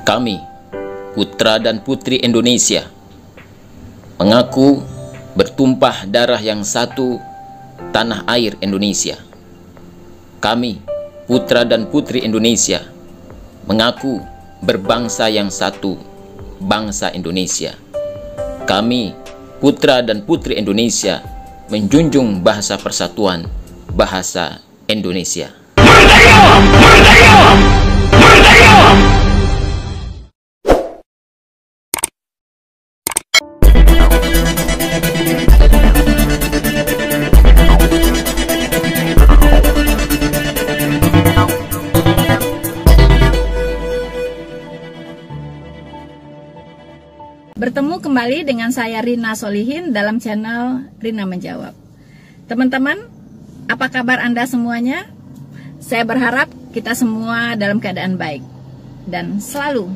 Kami, putra dan putri Indonesia, mengaku bertumpah darah yang satu, tanah air Indonesia. Kami, putra dan putri Indonesia, mengaku berbangsa yang satu, bangsa Indonesia. Kami, putra dan putri Indonesia, menjunjung bahasa persatuan, bahasa Indonesia. Merdeka! Merdeka! Merdeka! Bertemu kembali dengan saya Rina Solihin dalam channel Rina Menjawab. Teman-teman, apa kabar Anda semuanya? Saya berharap kita semua dalam keadaan baik dan selalu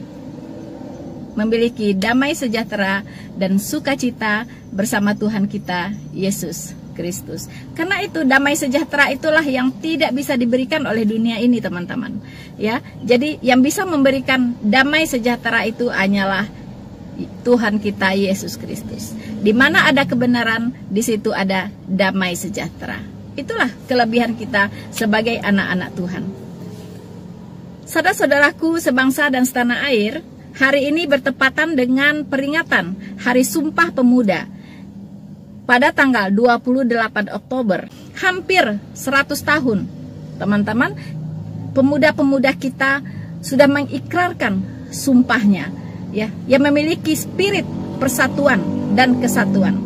memiliki damai sejahtera dan sukacita bersama Tuhan kita Yesus Kristus. Karena itu damai sejahtera itulah yang tidak bisa diberikan oleh dunia ini, teman-teman. Ya, jadi yang bisa memberikan damai sejahtera itu hanyalah Tuhan kita Yesus Kristus. Di mana ada kebenaran, di situ ada damai sejahtera. Itulah kelebihan kita sebagai anak-anak Tuhan. Saudara-saudaraku sebangsa dan setanah air, hari ini bertepatan dengan peringatan Hari Sumpah Pemuda pada tanggal 28 Oktober. Hampir 100 tahun, teman-teman, pemuda-pemuda kita sudah mengikrarkan sumpahnya, ya, yang memiliki spirit persatuan dan kesatuan.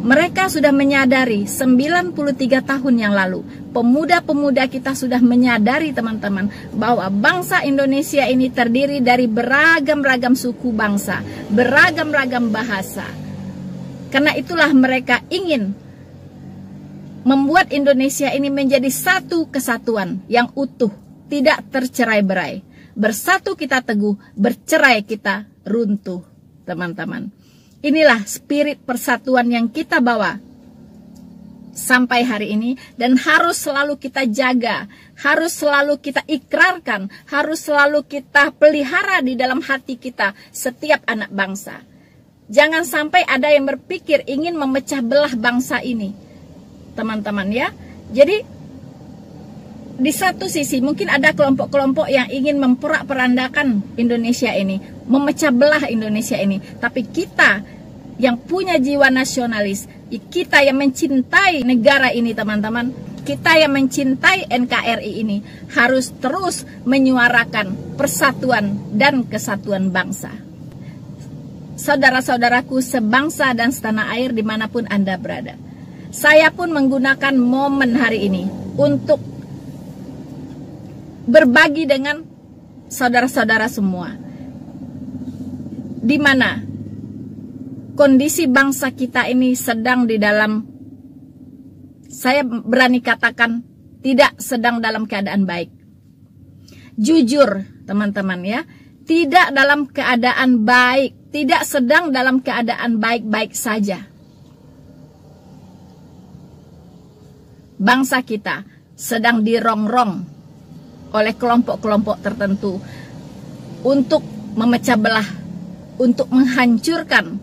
Mereka sudah menyadari 93 tahun yang lalu, pemuda-pemuda kita sudah menyadari, teman-teman, bahwa bangsa Indonesia ini terdiri dari beragam-ragam suku bangsa, beragam-ragam bahasa. Karena itulah mereka ingin membuat Indonesia ini menjadi satu kesatuan yang utuh, tidak tercerai-berai. Bersatu kita teguh, bercerai kita runtuh, teman-teman. Inilah spirit persatuan yang kita bawa sampai hari ini dan harus selalu kita jaga, harus selalu kita ikrarkan, harus selalu kita pelihara di dalam hati kita setiap anak bangsa. Jangan sampai ada yang berpikir ingin memecah belah bangsa ini, teman-teman, ya. Jadi di satu sisi mungkin ada kelompok-kelompok yang ingin memporak-porandakan Indonesia ini, memecah belah Indonesia ini. Tapi kita yang punya jiwa nasionalis, kita yang mencintai negara ini, teman-teman, kita yang mencintai NKRI ini harus terus menyuarakan persatuan dan kesatuan bangsa. Saudara-saudaraku sebangsa dan setanah air dimanapun Anda berada, saya pun menggunakan momen hari ini untuk berbagi dengan saudara-saudara semua, di mana kondisi bangsa kita ini sedang di dalam, saya berani katakan, tidak sedang dalam keadaan baik. Jujur, teman-teman, ya, tidak dalam keadaan baik, tidak sedang dalam keadaan baik-baik saja. Bangsa kita sedang dirongrong oleh kelompok-kelompok tertentu untuk memecah belah, untuk menghancurkan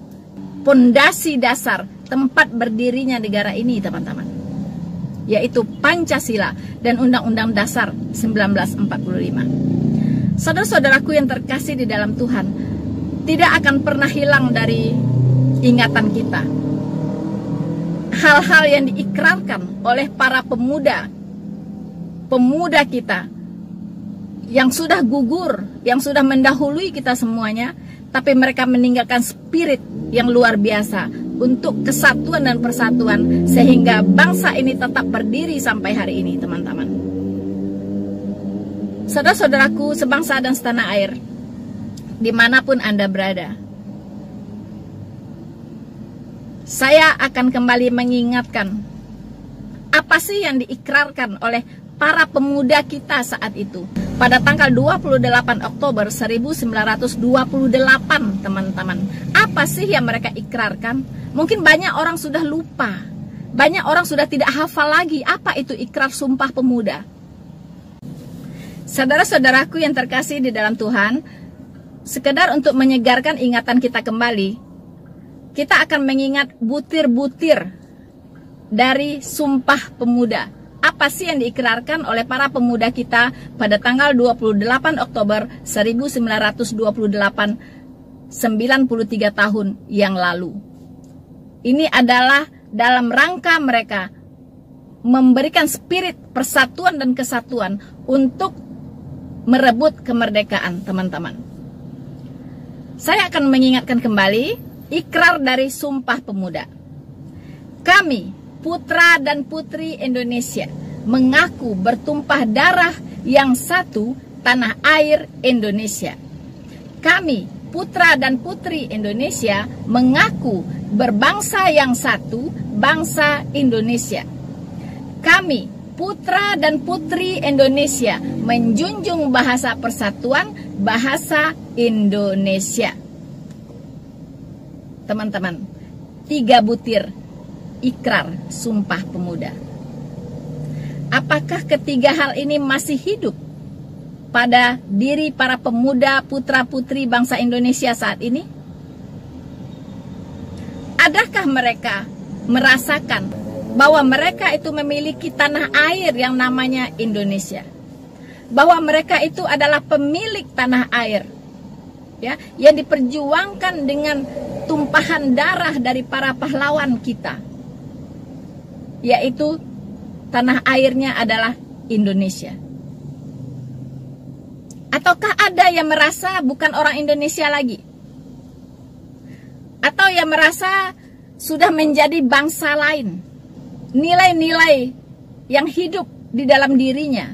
pondasi dasar tempat berdirinya negara ini, teman-teman, yaitu Pancasila dan Undang-Undang Dasar 1945. Saudara-saudaraku yang terkasih di dalam Tuhan, tidak akan pernah hilang dari ingatan kita hal-hal yang diikrarkan oleh para pemuda kita yang sudah gugur, yang sudah mendahului kita semuanya, tapi mereka meninggalkan spirit yang luar biasa untuk kesatuan dan persatuan, sehingga bangsa ini tetap berdiri sampai hari ini, teman-teman. Saudara-saudaraku sebangsa dan setanah air, dimanapun Anda berada, saya akan kembali mengingatkan apa sih yang diikrarkan oleh para pemuda kita saat itu. Pada tanggal 28 Oktober 1928, teman-teman. Apa sih yang mereka ikrarkan? Mungkin banyak orang sudah lupa. Banyak orang sudah tidak hafal lagi apa itu ikrar sumpah pemuda. Saudara-saudaraku yang terkasih di dalam Tuhan, sekedar untuk menyegarkan ingatan kita kembali, kita akan mengingat butir-butir dari Sumpah Pemuda. Apa sih yang diikrarkan oleh para pemuda kita pada tanggal 28 Oktober 1928, 93 tahun yang lalu. Ini adalah dalam rangka mereka memberikan spirit persatuan dan kesatuan untuk merebut kemerdekaan, teman-teman. Saya akan mengingatkan kembali ikrar dari Sumpah Pemuda. Kami, putra dan putri Indonesia, mengaku bertumpah darah yang satu, tanah air Indonesia. Kami, putra dan putri Indonesia, mengaku berbangsa yang satu, bangsa Indonesia. Kami, putra dan putri Indonesia, menjunjung bahasa persatuan, bahasa Indonesia. Teman-teman, 3 butir ikrar Sumpah Pemuda. Apakah ketiga hal ini masih hidup pada diri para pemuda putra-putri bangsa Indonesia saat ini? Adakah mereka merasakan bahwa mereka itu memiliki tanah air yang namanya Indonesia? Bahwa mereka itu adalah pemilik tanah air, ya, yang diperjuangkan dengan tumpahan darah dari para pahlawan kita, yaitu tanah airnya adalah Indonesia. Ataukah ada yang merasa bukan orang Indonesia lagi? Atau yang merasa sudah menjadi bangsa lain? Nilai-nilai yang hidup di dalam dirinya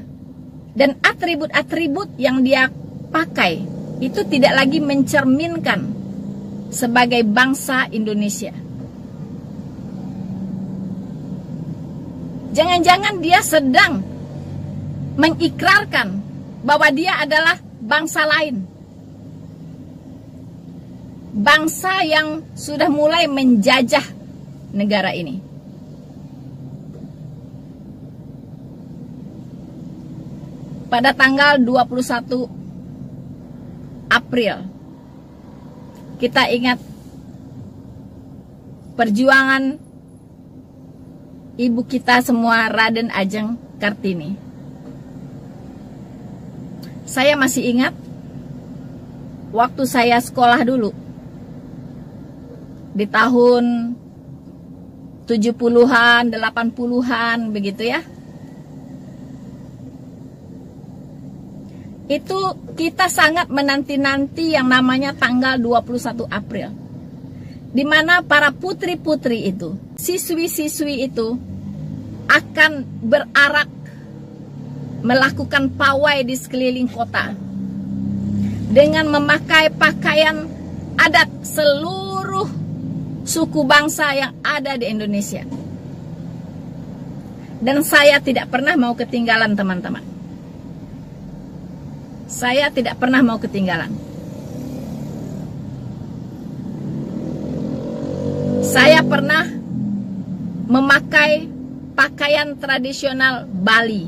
dan atribut-atribut yang dia pakai itu tidak lagi mencerminkan sebagai bangsa Indonesia. Jangan-jangan dia sedang mengikrarkan bahwa dia adalah bangsa lain, bangsa yang sudah mulai menjajah negara ini. Pada tanggal 21 April, kita ingat perjuangan ibu kita semua, Raden Ajeng Kartini. Saya masih ingat waktu saya sekolah dulu di tahun 70-an, 80-an begitu ya. Itu kita sangat menanti-nanti yang namanya tanggal 21 April. Di mana para putri-putri itu, siswi-siswi itu akan berarak melakukan pawai di sekeliling kota dengan memakai pakaian adat seluruh suku bangsa yang ada di Indonesia. Dan saya tidak pernah mau ketinggalan, teman-teman. Saya tidak pernah mau ketinggalan. Saya pernah memakai pakaian tradisional Bali.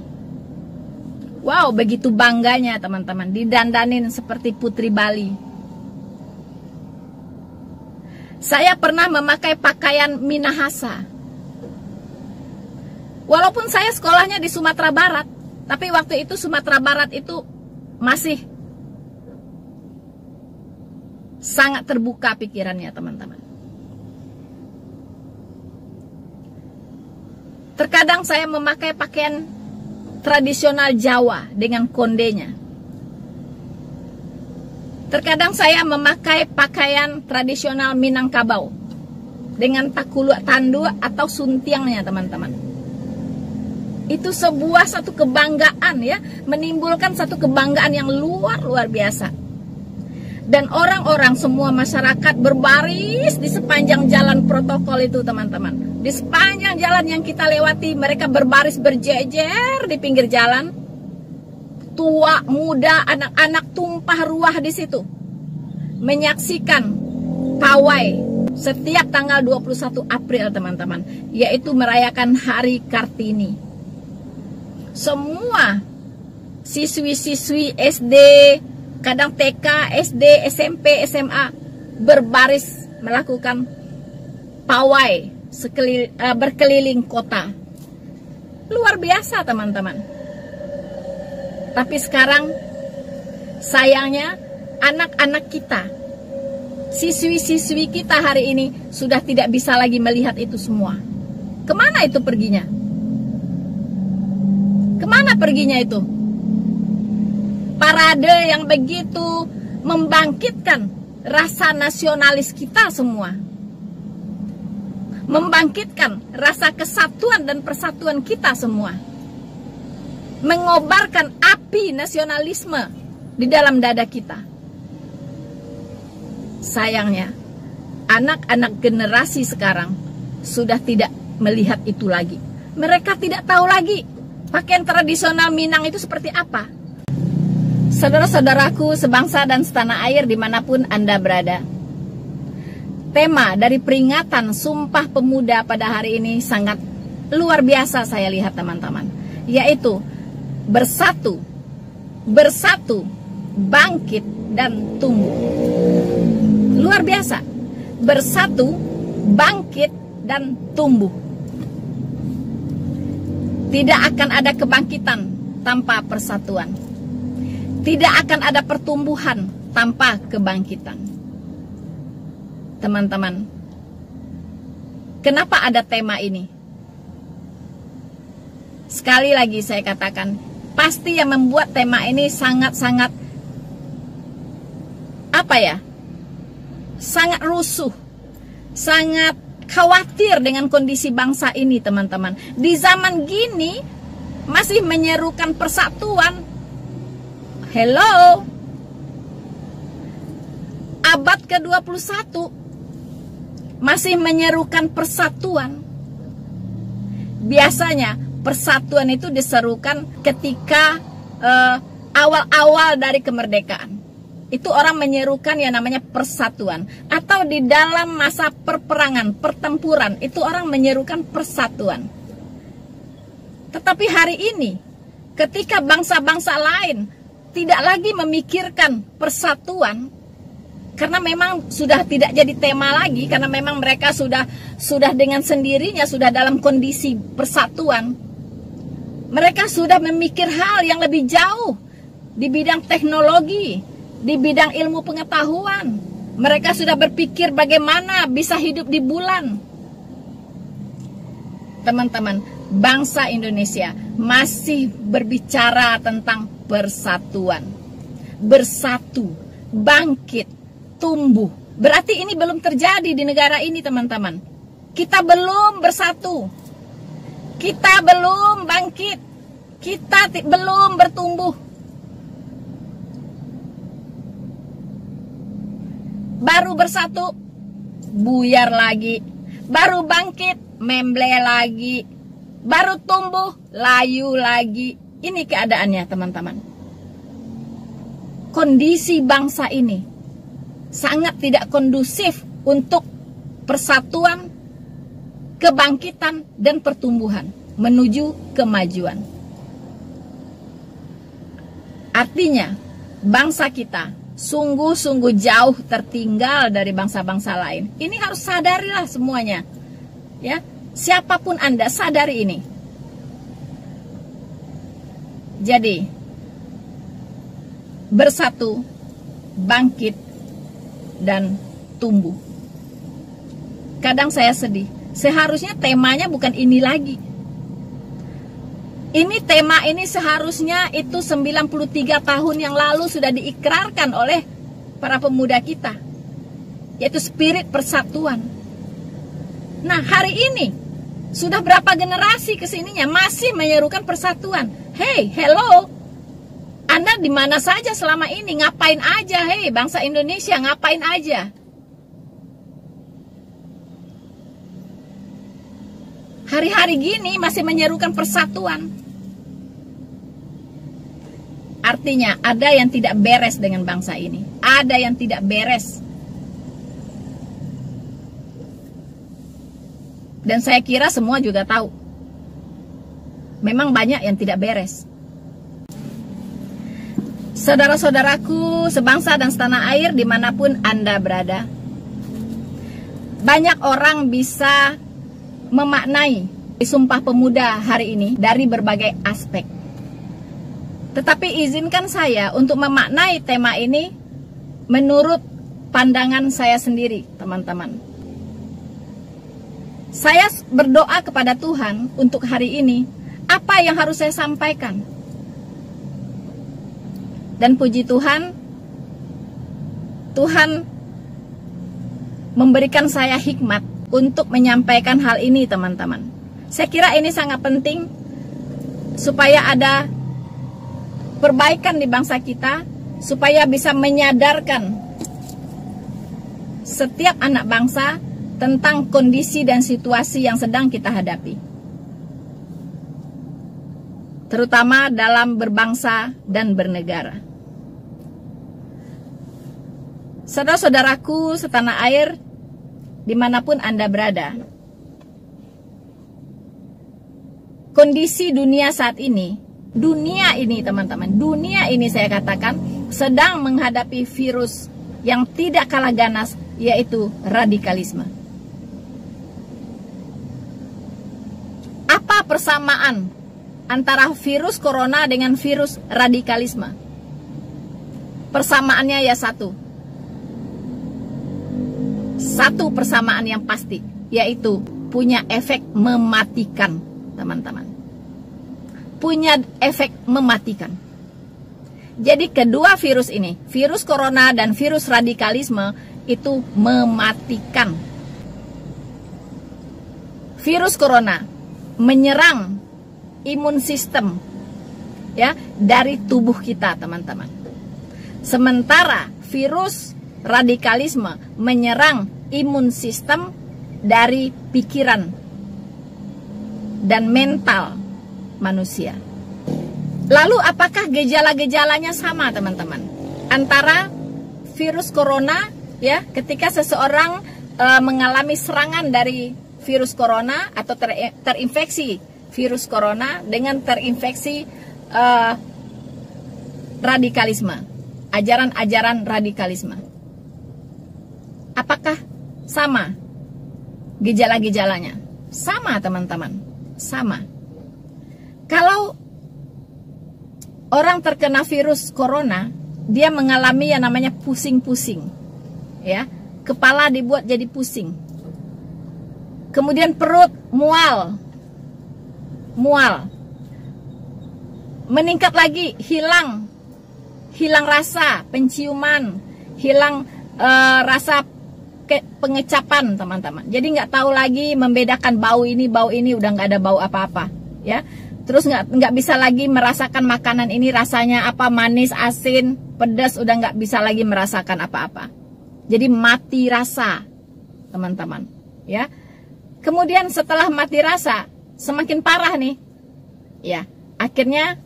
Wow, begitu bangganya teman-teman, didandanin seperti putri Bali. Saya pernah memakai pakaian Minahasa. Walaupun saya sekolahnya di Sumatera Barat, tapi waktu itu Sumatera Barat itu masih sangat terbuka pikirannya, teman-teman. Terkadang saya memakai pakaian tradisional Jawa dengan kondenya. Terkadang saya memakai pakaian tradisional Minangkabau dengan takulu tandu atau suntiangnya, teman-teman. Itu satu kebanggaan ya, menimbulkan satu kebanggaan yang luar biasa. Dan orang-orang semua masyarakat berbaris di sepanjang jalan protokol itu, teman-teman. Di sepanjang jalan yang kita lewati, mereka berbaris berjejer di pinggir jalan. Tua, muda, anak-anak tumpah ruah di situ, menyaksikan pawai setiap tanggal 21 April, teman-teman, yaitu merayakan Hari Kartini. Semua siswi-siswi SD, kadang TK, SD, SMP, SMA berbaris melakukan pawai berkeliling kota. Luar biasa teman-teman. Tapi sekarang sayangnya anak-anak kita, siswi-siswi kita hari ini sudah tidak bisa lagi melihat itu semua. Kemana itu perginya? Kemana perginya itu? Parade yang begitu membangkitkan rasa nasionalis kita semua, membangkitkan rasa kesatuan dan persatuan kita semua, mengobarkan api nasionalisme di dalam dada kita. Sayangnya anak-anak generasi sekarang sudah tidak melihat itu lagi. Mereka tidak tahu lagi pakaian tradisional Minang itu seperti apa. Saudara-saudaraku sebangsa dan setanah air dimanapun Anda berada, tema dari peringatan Sumpah Pemuda pada hari ini sangat luar biasa saya lihat teman-teman, yaitu bersatu, bersatu, bangkit dan tumbuh. Luar biasa, bersatu, bangkit dan tumbuh. Tidak akan ada kebangkitan tanpa persatuan. Tidak akan ada pertumbuhan tanpa kebangkitan. Teman-teman, kenapa ada tema ini? Sekali lagi saya katakan, pasti yang membuat tema ini sangat-sangat sangat rusuh, sangat khawatir dengan kondisi bangsa ini teman-teman. Di zaman gini masih menyerukan persatuan. Hello, abad ke-21 masih menyerukan persatuan. Biasanya persatuan itu diserukan ketika awal-awal dari kemerdekaan. Itu orang menyerukan yang namanya persatuan. Atau di dalam masa perperangan, pertempuran, itu orang menyerukan persatuan. Tetapi hari ini, ketika bangsa-bangsa lain tidak lagi memikirkan persatuan, karena memang sudah tidak jadi tema lagi, karena memang mereka sudah dengan sendirinya sudah dalam kondisi persatuan. Mereka sudah memikir hal yang lebih jauh di bidang teknologi, di bidang ilmu pengetahuan. Mereka sudah berpikir bagaimana bisa hidup di bulan. Teman-teman, bangsa Indonesia masih berbicara tentang persatuan. Bersatu, bangkit, tumbuh. Berarti ini belum terjadi di negara ini teman-teman. Kita belum bersatu. Kita belum bangkit. Kita belum bertumbuh. Baru bersatu, buyar lagi. Baru bangkit, memble lagi. Baru tumbuh, layu lagi. Ini keadaannya teman-teman. Kondisi bangsa ini sangat tidak kondusif untuk persatuan, kebangkitan, dan pertumbuhan menuju kemajuan. Artinya, bangsa kita sungguh-sungguh jauh tertinggal dari bangsa-bangsa lain. Ini harus sadarilah semuanya. Ya, siapapun Anda, sadari ini. Jadi, bersatu, bangkit, dan tumbuh. Kadang saya sedih. Seharusnya temanya bukan ini lagi. Ini tema ini seharusnya itu 93 tahun yang lalu sudah diikrarkan oleh para pemuda kita. Yaitu spirit persatuan. Nah, hari ini sudah berapa generasi kesininya masih menyerukan persatuan. Hey, hello. Anda di mana saja selama ini? Ngapain aja? Hey, bangsa Indonesia, ngapain aja? Hari-hari gini masih menyerukan persatuan. Artinya ada yang tidak beres dengan bangsa ini. Ada yang tidak beres. Dan saya kira semua juga tahu. Memang banyak yang tidak beres. Saudara-saudaraku sebangsa dan setanah air dimanapun Anda berada, banyak orang bisa memaknai Sumpah Pemuda hari ini dari berbagai aspek. Tetapi izinkan saya untuk memaknai tema ini menurut pandangan saya sendiri, teman-teman. Saya berdoa kepada Tuhan untuk hari ini, apa yang harus saya sampaikan? Dan puji Tuhan, Tuhan memberikan saya hikmat untuk menyampaikan hal ini, teman-teman. Saya kira ini sangat penting supaya ada perbaikan di bangsa kita, supaya bisa menyadarkan setiap anak bangsa tentang kondisi dan situasi yang sedang kita hadapi, terutama dalam berbangsa dan bernegara. Saudara-saudaraku setanah air dimanapun Anda berada, kondisi dunia saat ini, dunia ini teman-teman, dunia ini saya katakan sedang menghadapi virus yang tidak kalah ganas, yaitu radikalisme. Apa persamaan antara virus corona dengan virus radikalisme? Persamaannya ya satu persamaan yang pasti, yaitu punya efek mematikan, teman-teman. Punya efek mematikan. Jadi kedua virus ini, virus corona dan virus radikalisme, itu mematikan. Virus corona menyerang imun sistem ya dari tubuh kita, teman-teman. Sementara virus radikalisme menyerang imun sistem dari pikiran dan mental manusia. Lalu apakah gejala-gejalanya sama, teman-teman? Antara virus corona ya, ketika seseorang mengalami serangan dari virus corona atau terinfeksi virus corona dengan terinfeksi radikalisme, ajaran-ajaran radikalisme. Apakah sama gejala-gejalanya? Sama, teman-teman, sama. Kalau orang terkena virus corona, dia mengalami yang namanya pusing-pusing, ya, kepala dibuat jadi pusing, kemudian perut mual, meningkat lagi, hilang rasa penciuman, hilang rasa pengecapan, teman-teman. Jadi nggak tahu lagi membedakan bau ini udah nggak ada bau apa-apa, ya. Terus nggak bisa lagi merasakan makanan ini rasanya apa, manis, asin, pedas, udah nggak bisa lagi merasakan apa-apa. Jadi mati rasa, teman-teman, ya. Kemudian setelah mati rasa, semakin parah nih, ya. Akhirnya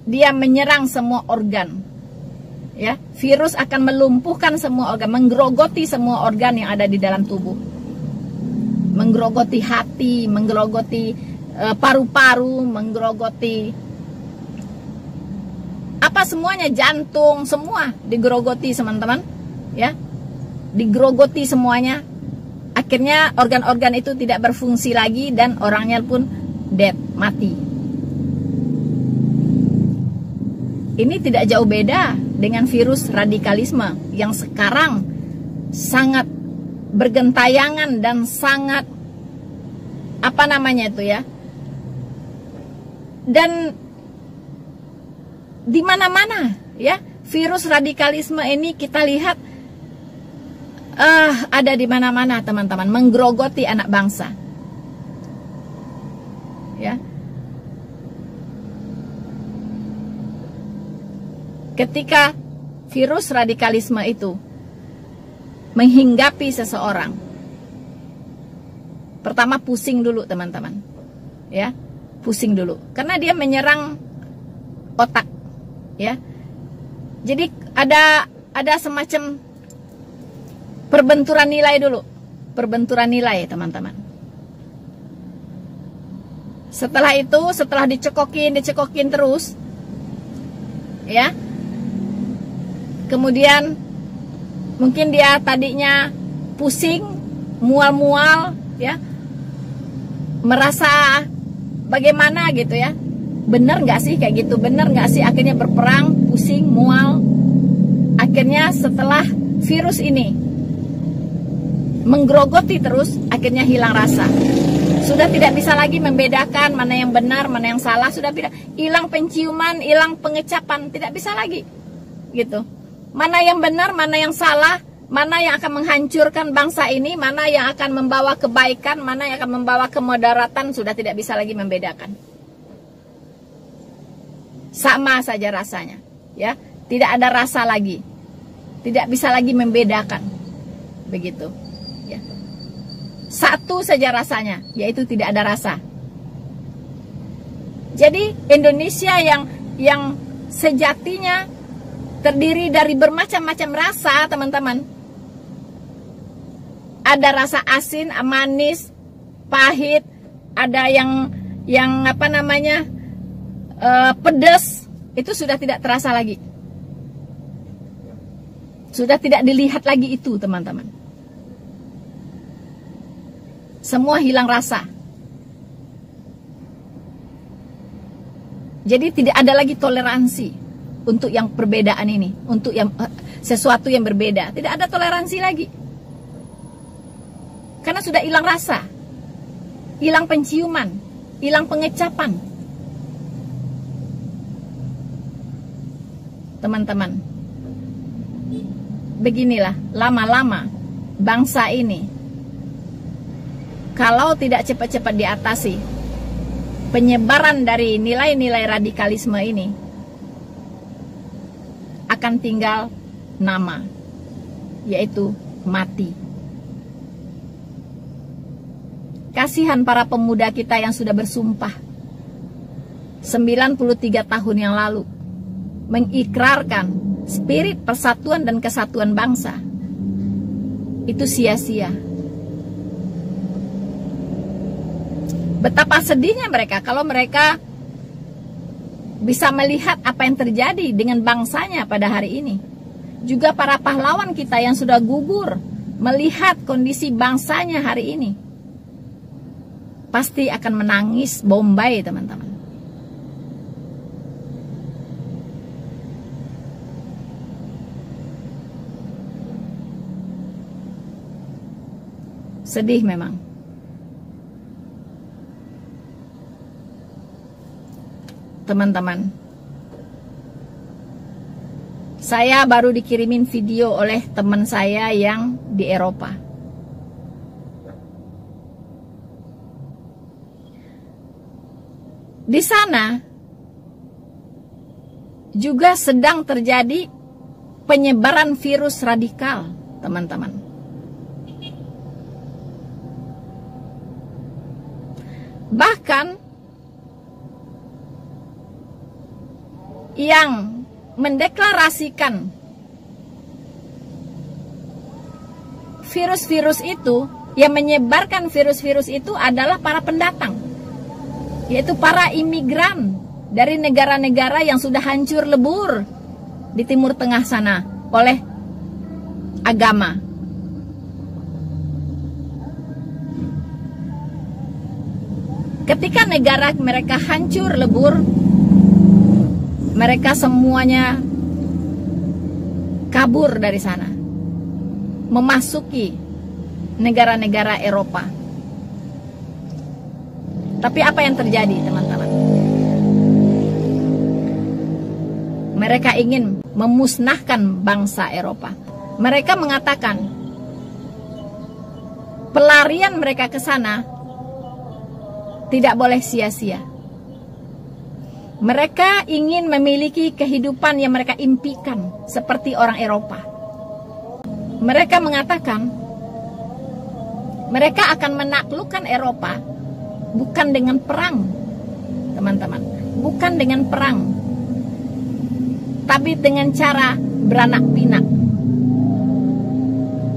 dia menyerang semua organ. Ya, virus akan melumpuhkan semua organ, menggerogoti semua organ yang ada di dalam tubuh, menggerogoti hati, menggerogoti paru-paru, menggerogoti apa semuanya, jantung, semua digerogoti, teman-teman, ya, digerogoti semuanya. Akhirnya organ-organ itu tidak berfungsi lagi dan orangnya pun dead, mati. Ini tidak jauh beda dengan virus radikalisme yang sekarang sangat bergentayangan dan sangat apa namanya itu ya. Dan di mana-mana ya, virus radikalisme ini kita lihat ada di mana-mana, teman-teman, menggerogoti anak bangsa. Ya. Ketika virus radikalisme itu menghinggapi seseorang, pertama pusing dulu, teman-teman, ya, pusing dulu, karena dia menyerang otak, ya. Jadi ada semacam perbenturan nilai dulu, perbenturan nilai, teman-teman. Setelah itu, setelah dicekokin terus, ya. Kemudian mungkin dia tadinya pusing, mual-mual, ya, merasa bagaimana gitu ya. Bener nggak sih kayak gitu? Bener nggak sih akhirnya berperang, pusing, mual? Akhirnya setelah virus ini menggerogoti terus, akhirnya hilang rasa. Sudah tidak bisa lagi membedakan mana yang benar, mana yang salah. Sudah hilang penciuman, hilang pengecapan, tidak bisa lagi gitu. Mana yang benar, mana yang salah, mana yang akan menghancurkan bangsa ini, mana yang akan membawa kebaikan, mana yang akan membawa kemudaratan, sudah tidak bisa lagi membedakan. Sama saja rasanya, ya. Tidak ada rasa lagi. Tidak bisa lagi membedakan. Begitu, ya. Satu saja rasanya, yaitu tidak ada rasa. Jadi Indonesia yang sejatinya terdiri dari bermacam-macam rasa, teman-teman. Ada rasa asin, manis, pahit, ada yang apa namanya, pedas. Itu sudah tidak terasa lagi. Sudah tidak dilihat lagi itu, teman-teman. Semua hilang rasa. Jadi tidak ada lagi toleransi untuk yang perbedaan ini, untuk yang sesuatu yang berbeda. Tidak ada toleransi lagi. Karena sudah hilang rasa, hilang penciuman, hilang pengecapan. Teman-teman, beginilah lama-lama bangsa ini, kalau tidak cepat-cepat diatasi penyebaran dari nilai-nilai radikalisme ini, akan tinggal nama, yaitu mati. Kasihan para pemuda kita yang sudah bersumpah 93 tahun yang lalu mengikrarkan spirit persatuan dan kesatuan bangsa. Itu sia-sia. Betapa sedihnya mereka kalau mereka bisa melihat apa yang terjadi dengan bangsanya pada hari ini. Juga para pahlawan kita yang sudah gugur melihat kondisi bangsanya hari ini, pasti akan menangis bombay, teman-teman. Sedih memang. Teman-teman, saya baru dikirimin video oleh teman saya yang di Eropa. Di sana juga sedang terjadi penyebaran virus radikal, teman-teman. Bahkan yang mendeklarasikan virus-virus itu, yang menyebarkan virus-virus itu adalah para pendatang, yaitu para imigran dari negara-negara yang sudah hancur lebur di Timur Tengah sana oleh agama. Ketika negara mereka hancur lebur, mereka semuanya kabur dari sana, memasuki negara-negara Eropa. Tapi apa yang terjadi, teman-teman? Mereka ingin memusnahkan bangsa Eropa. Mereka mengatakan pelarian mereka ke sana tidak boleh sia-sia. Mereka ingin memiliki kehidupan yang mereka impikan seperti orang Eropa. Mereka mengatakan mereka akan menaklukkan Eropa bukan dengan perang, teman-teman. Bukan dengan perang, tapi dengan cara beranak pinak.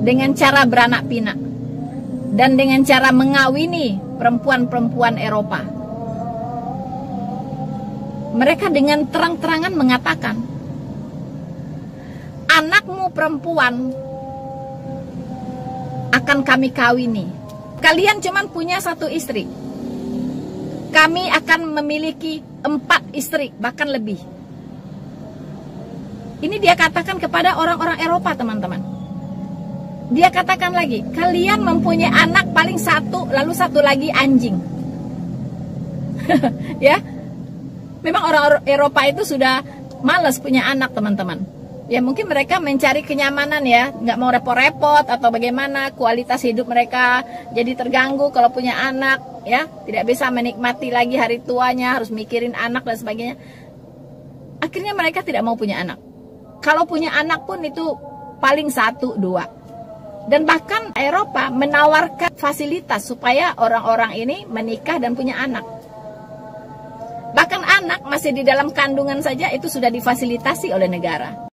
Dengan cara beranak pinak. Dan dengan cara mengawini perempuan-perempuan Eropa. mereka dengan terang-terangan mengatakan, anakmu perempuan akan kami kawini. Kalian cuman punya 1 istri, kami akan memiliki 4 istri, bahkan lebih. Ini dia katakan kepada orang-orang Eropa, teman-teman. Dia katakan lagi, kalian mempunyai anak paling 1, lalu 1 lagi anjing. Ya, memang orang Eropa itu sudah malas punya anak, teman-teman. Ya mungkin mereka mencari kenyamanan ya, nggak mau repot-repot atau bagaimana, kualitas hidup mereka jadi terganggu kalau punya anak ya, tidak bisa menikmati lagi hari tuanya, harus mikirin anak dan sebagainya. Akhirnya mereka tidak mau punya anak. Kalau punya anak pun itu paling 1, 2. Dan bahkan Eropa menawarkan fasilitas supaya orang-orang ini menikah dan punya anak. Bahkan anak masih di dalam kandungan saja itu sudah difasilitasi oleh negara.